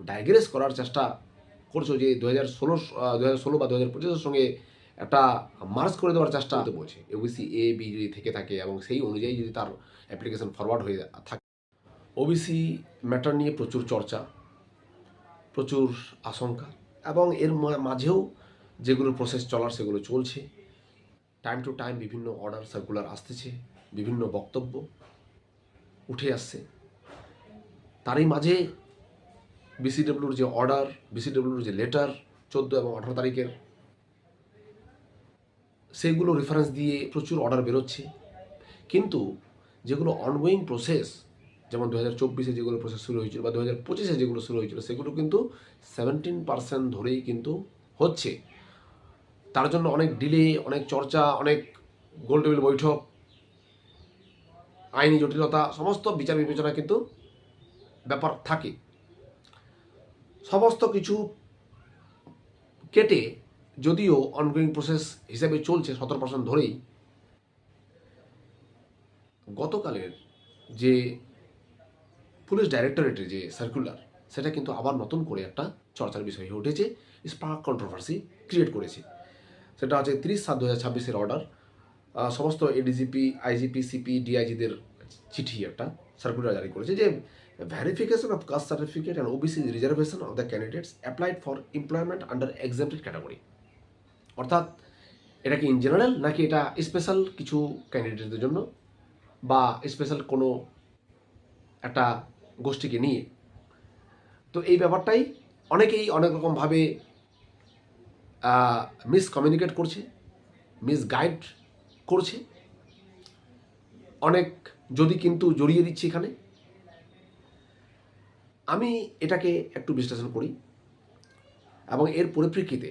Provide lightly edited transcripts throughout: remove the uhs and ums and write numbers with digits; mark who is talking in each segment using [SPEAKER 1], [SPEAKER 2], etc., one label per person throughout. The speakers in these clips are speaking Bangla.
[SPEAKER 1] ডায়াগ্রেস করার চেষ্টা করছো যে 2016 বা 2025-এর সঙ্গে একটা মার্জ করে দেওয়ার চেষ্টা হতে বলছে। ওবিসি এ বি যদি থেকে থাকে এবং সেই অনুযায়ী যদি তার অ্যাপ্লিকেশন ফরওয়ার্ড হয়ে থাকে। ওবিসি ম্যাটার নিয়ে প্রচুর চর্চা, প্রচুর আশঙ্কা, এবং এর মাঝেও যেগুলো প্রসেস চলার সেগুলো চলছে। টাইম টু টাইম বিভিন্ন অর্ডার সার্কুলার আসতেছে, বিভিন্ন বক্তব্য উঠে আসছে। তারই মাঝে বিসিডব্লিউর যে অর্ডার, বিসিডব্লিউর যে লেটার 14 এবং 18 তারিখের, সেগুলো রেফারেন্স দিয়ে প্রচুর অর্ডার বেরোচ্ছে। কিন্তু যেগুলো অনগোয়িং প্রসেস, যেমন 2024-এ যেগুলো প্রসেস শুরু হয়েছিল বা 2025-এ যেগুলো শুরু হয়েছিল, সেগুলো কিন্তু 17% ধরেই কিন্তু হচ্ছে। তার জন্য অনেক ডিলে, অনেক চর্চা, অনেক গোলটেবিল বৈঠক, আইনি জটিলতা, সমস্ত বিচার বিবেচনা কিন্তু ব্যাপার থাকে। সমস্ত কিছু কেটে যদিও অনগোয়িং প্রসেস হিসেবে চলছে 17% ধরেই, গতকালের যে পুলিশ ডাইরেক্টরেটের যে সার্কুলার, সেটা কিন্তু আবার নতুন করে একটা চর্চার বিষয় হয়ে উঠেছে, স্পার্ক কন্ট্রোভার্সি ক্রিয়েট করেছে। সেটা হচ্ছে 30/7/2026-এর অর্ডার। সমস্ত এডিজিপি, আইজিপি, সিপি, ডিআইজিদের চিঠি একটা সার্কুলার জারি করেছে যে verification of caste certificate and OBC reservation of the candidates applied for employment under exempted category. অর্থাৎ এটা কি ইন জেনারেল, নাকি এটা স্পেশাল কিছু ক্যান্ডিডেটদের জন্য বা স্পেশাল কোনো একটা গোষ্ঠীকে নিয়ে। তো এই ব্যাপারটাই অনেকেই অনেক রকমভাবে মিসকমিউনিকেট করছে, মিসগাইড করছে, অনেক যদি কিন্তু জড়িয়ে দিচ্ছে এখানে। আমি এটাকে একটু বিশ্লেষণ করি এবং এর পরিপ্রেক্ষিতে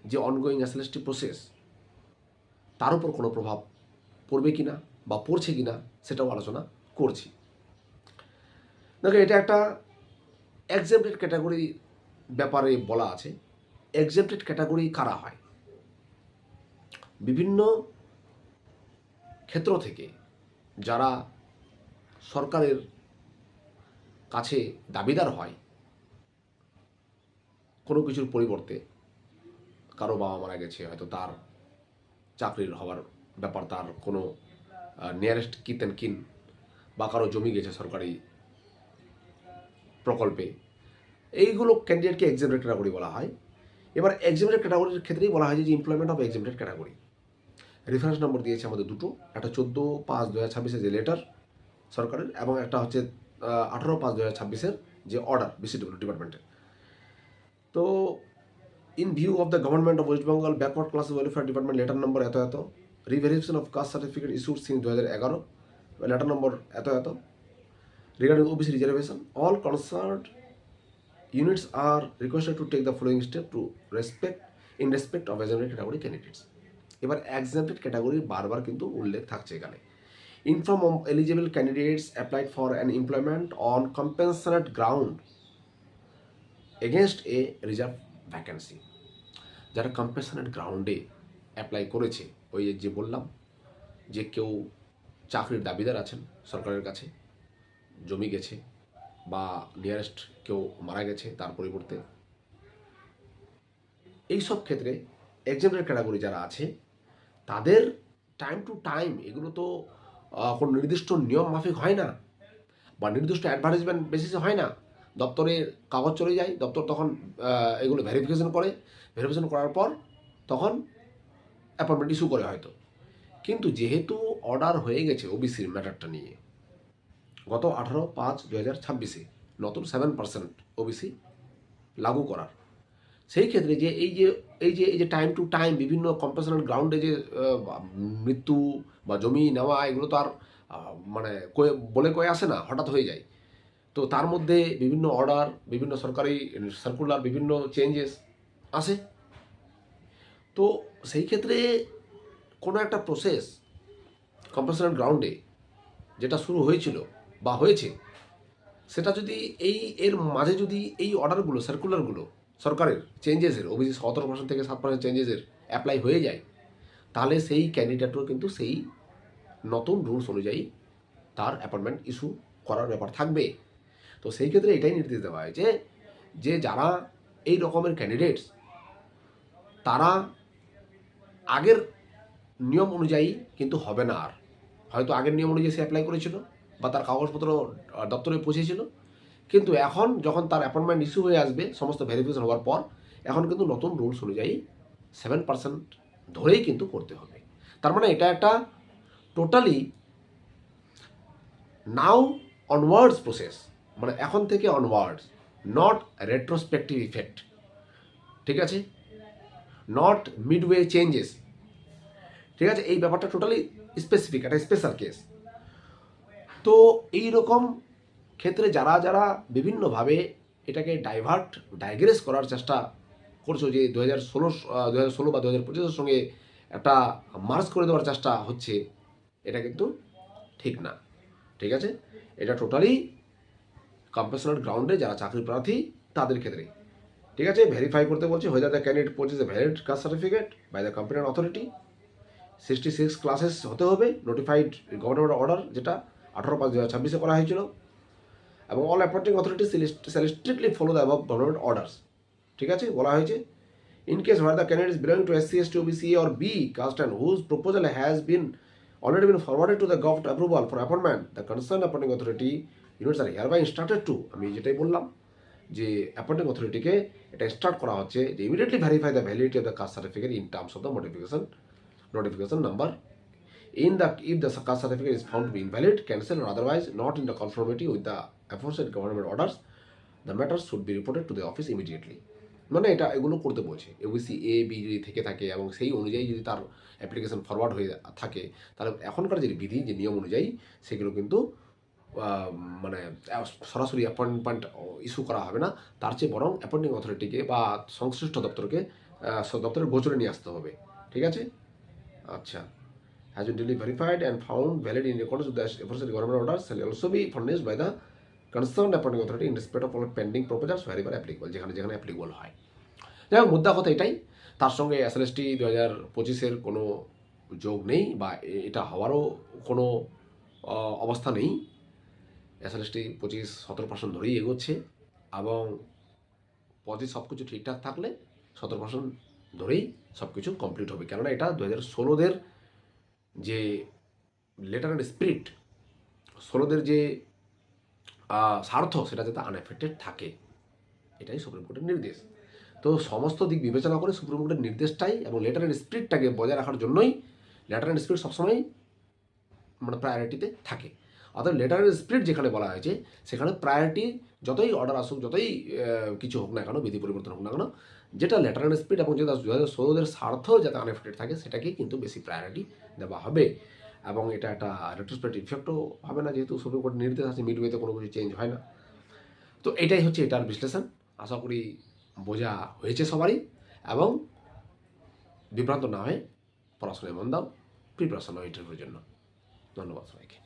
[SPEAKER 1] যে অনগোয়িং অ্যাসিলেস্টিভ প্রসেস, তার উপর কোনো প্রভাব পড়বে কিনা বা পড়ছে কিনা সেটাও আলোচনা করছি। দেখো, এটা একটা এক্সেপ্টেড ক্যাটাগরি ব্যাপারে বলা আছে। এক্সেপ্টেড ক্যাটাগরি কারা হয়? বিভিন্ন ক্ষেত্র থেকে যারা সরকারের কাছে দাবিদার হয় কোনো কিছুর পরিবর্তে, কারো বাবা মারা গেছে, হয়তো তার চাকরির হওয়ার ব্যাপার, তার কোনো নিয়ারেস্ট কিন অ্যান্ড কিন, বা কারো জমি গেছে সরকারি প্রকল্পে, এইগুলো ক্যান্ডিডেটকে এক্সেপ্টেড ক্যাটাগরি বলা হয়। এবার এক্সেপ্টেড ক্যাটাগরির ক্ষেত্রেই বলা হয় যে employment of accepted category. Reference number দিয়েছে আমাদের দুটো, একটা 14/5/2026-এর যে লেটার সরকারের, এবং একটা হচ্ছে 18/5/2026-এর যে অর্ডার বিসিডব্লিউ ডিপার্টমেন্টের। তো in view of the government of West Bengal backward class welfare department letter number এত এত, reverification of caste certificate issued since 2011, letter number এত এত, regarding OBC reservation, all concerned units are requested to take the following step to respect of exempted category candidates. এবার exempted category বারবার কিন্তু উল্লেখ থাকছে এখানে। Inform eligible candidates applied for an employment on compensate ground against a reserve vacancy. যারা কম্পেনসেট গ্রাউন্ডে অ্যাপ্লাই করেছে, ওই যে বললাম যে কেউ চাকরির দাবিদার আছেন সরকারের কাছে, জমি গেছে বা নিয়ারেস্ট কেউ মারা গেছে তার পরিবর্তে, এই সব ক্ষেত্রে এক্সাম্পটেড ক্যাটাগরি যারা আছে তাদের টাইম টু টাইম, এগুলো তো কোনো নির্দিষ্ট নিয়ম মাফিক হয় না বা নির্দিষ্ট অ্যাডভার্টাইজমেন্ট বেসিসে হয় না। দপ্তরে কাগজ চলে যায়, দপ্তর তখন এগুলো ভেরিফিকেশন করে, ভেরিফিকেশন করার পর তখন অ্যাপয়েন্টমেন্ট ইস্যু করে হয়তো। কিন্তু যেহেতু অর্ডার হয়ে গেছে ওবিসির ম্যাটারটা নিয়ে, গত 18/5/2026-এ নতুন 7% ওবিসি লাগু করার, সেই ক্ষেত্রে যে এই যে টাইম টু টাইম বিভিন্ন কম্পেনসেশনাল গ্রাউন্ডে যে মৃত্যু বা জমি নেওয়া, এগুলো তো আর মানে বলে কয়ে আসে না, হঠাৎ হয়ে যায়। তো তার মধ্যে বিভিন্ন অর্ডার, বিভিন্ন সরকারি সার্কুলার, বিভিন্ন চেঞ্জেস আসে। তো সেই ক্ষেত্রে কোনো একটা প্রসেস কম্পেনসেশনাল গ্রাউন্ডে যেটা শুরু হয়েছিল বা হয়েছে, সেটা যদি এর মাঝে যদি এই অর্ডারগুলো, সার্কুলারগুলো সরকারের চেঞ্জেসের, ওবিসি 17% থেকে 7% চেঞ্জেসের অ্যাপ্লাই হয়ে যায়, তাহলে সেই ক্যান্ডিডেটও কিন্তু সেই নতুন রুলস অনুযায়ী তার অ্যাপয়েন্টমেন্ট ইস্যু করার ব্যাপার থাকবে। তো সেই ক্ষেত্রে এটাই নির্দেশ দেওয়া হয়েছে যে যারা এই রকমের ক্যান্ডিডেটস তারা আগের নিয়ম অনুযায়ী কিন্তু হবে না আর। হয়তো আগের নিয়ম অনুযায়ী সে অ্যাপ্লাই করেছিল বা তার কাগজপত্র দপ্তরে পৌঁছেছিল, কিন্তু এখন যখন তার অ্যাপয়েন্টমেন্ট ইস্যু হয়ে আসবে সমস্ত ভেরিফিকেশন হওয়ার পর, এখন কিন্তু নতুন রুলস অনুযায়ী 7% ধরেই কিন্তু করতে হবে। তার মানে এটা একটা টোটালি নাও অনওয়ার্ডস প্রসেস, মানে এখন থেকে অনওয়ার্ডস, নট রেট্রোস্পেক্টিভ ইফেক্ট, ঠিক আছে, নট মিডওয়ে চেঞ্জেস, ঠিক আছে। এই ব্যাপারটা টোটালি স্পেসিফিক, একটা স্পেশাল কেস। তো এই রকম ক্ষেত্রে যারা যারা বিভিন্নভাবে এটাকে ডাইগ্রেস করার চেষ্টা করছো, যে 2016 বা 2025-এর সঙ্গে একটা মার্জ করে দেওয়ার চেষ্টা হচ্ছে, এটা কিন্তু ঠিক না, ঠিক আছে। এটা টোটালি কম্পেশনাল গ্রাউন্ডে যারা চাকরি প্রার্থী তাদের ক্ষেত্রে, ঠিক আছে, ভেরিফাই করতে বলছে whether the candidate possesses a valid caste certificate by the competent authority, 66 classes হতে হবে, নোটিফাইড গভর্নমেন্ট অর্ডার যেটা 18/5/2026 করা হয়েছিল, এবং all appointing authority shall strictly follow the above government orders, ঠিক আছে, বলা হয়েছে। In case where the candidate is belonging to SC, ST, OBC or B caste and whose proposal has been already been forwarded to the government approval for appointment, the concerned appointing authority units are hereby instructed to, আমি যেটাই বললাম যে অ্যাপয়েন্টিং অথরিটিকে এটা স্টার্ট করা হচ্ছে যে immediately verify the validity of the caste certificate in terms of the notification number. If the caste certificate is found to be invalid, cancelled or otherwise not in the conformity with the aforesaid government orders, the matters should be reported to the office immediately. মানে এটা এগুলো করতে বলছে। ওবিসি এ বি যদি থেকে থাকে এবং সেই অনুযায়ী যদি তার অ্যাপ্লিকেশন ফরওয়ার্ড হয়ে থাকে, তাহলে এখনকার যে বিধি, যে নিয়ম অনুযায়ী সেগুলো কিন্তু মানে সরাসরি অ্যাপয়েন্টমেন্ট ইস্যু করা হবে না, তার চেয়ে বরং অ্যাপয়েন্টিং অথরিটিকে বা সংশ্লিষ্ট দপ্তরের গোচরে নিয়ে আসতে হবে, ঠিক আছে। আচ্ছা, has been duly verified and found valid in accordance with the aforesaid government orders shall also be furnished by the concerned appointing authority in respect of all pending proposals wherever applicable, যেখানে যেখানে অ্যাপ্লিকেবল হয়। যাই হোক, মুদ্রা কথা এটাই, তার সঙ্গে SLST 2025-এর কোনো যোগ নেই বা এটা হওয়ারও কোনো অবস্থা নেই। SLST 25-17% ধরেই এগোচ্ছে, এবং পদে সব কিছু ঠিকঠাক থাকলে 17% ধরেই সব কিছু কমপ্লিট হবে। কেননা এটা 2016-দের যে লেটার অ্যান্ড স্পিরিট, 16-দের যে স্বার্থ, সেটা যাতে আনএফেক্টেড থাকে, এটাই সুপ্রিম কোর্টের নির্দেশ। তো সমস্ত দিক বিবেচনা করে সুপ্রিম কোর্টের নির্দেশটাই এবং লেটার অ্যান্ড স্পিরিটটাকে বজায় রাখার জন্যই লেটার অ্যান্ড স্পিরিট সবসময় মানে প্রায়োরিটিতে থাকে। অর্থাৎ লেটার অ্যান্ড স্পিরিট যেখানে বলা হয়েছে, সেখানে প্রায়োরিটি যতই অর্ডার আসুক, যতই কিছু হোক না কেন, বিধি পরিবর্তন হোক না কেন, যেটা লেটার অ্যান্ড স্পিরিট এবং যেটা 2016-দের স্বার্থ যাতে আনএফেক্টেড থাকে, সেটাকেই কিন্তু বেশি প্রায়োরিটি দেওয়া হবে। এবং এটা একটা রেট্রোস্পেক্টিভ ইফেক্টও হবে না, যেহেতু সুপ্রিম কোর্টের নির্দেশ আছে, মিডওয়েতে কোনো কিছু চেঞ্জ হয় না। তো এটাই হচ্ছে এটার বিশ্লেষণ। আশা করি বোঝা হয়েছে সবারই, এবং বিভ্রান্ত না হয়ে পড়াশোনায় মন দাও, প্রিপারেশন নাও ইন্টারভিউর জন্য। ধন্যবাদ সবাইকে।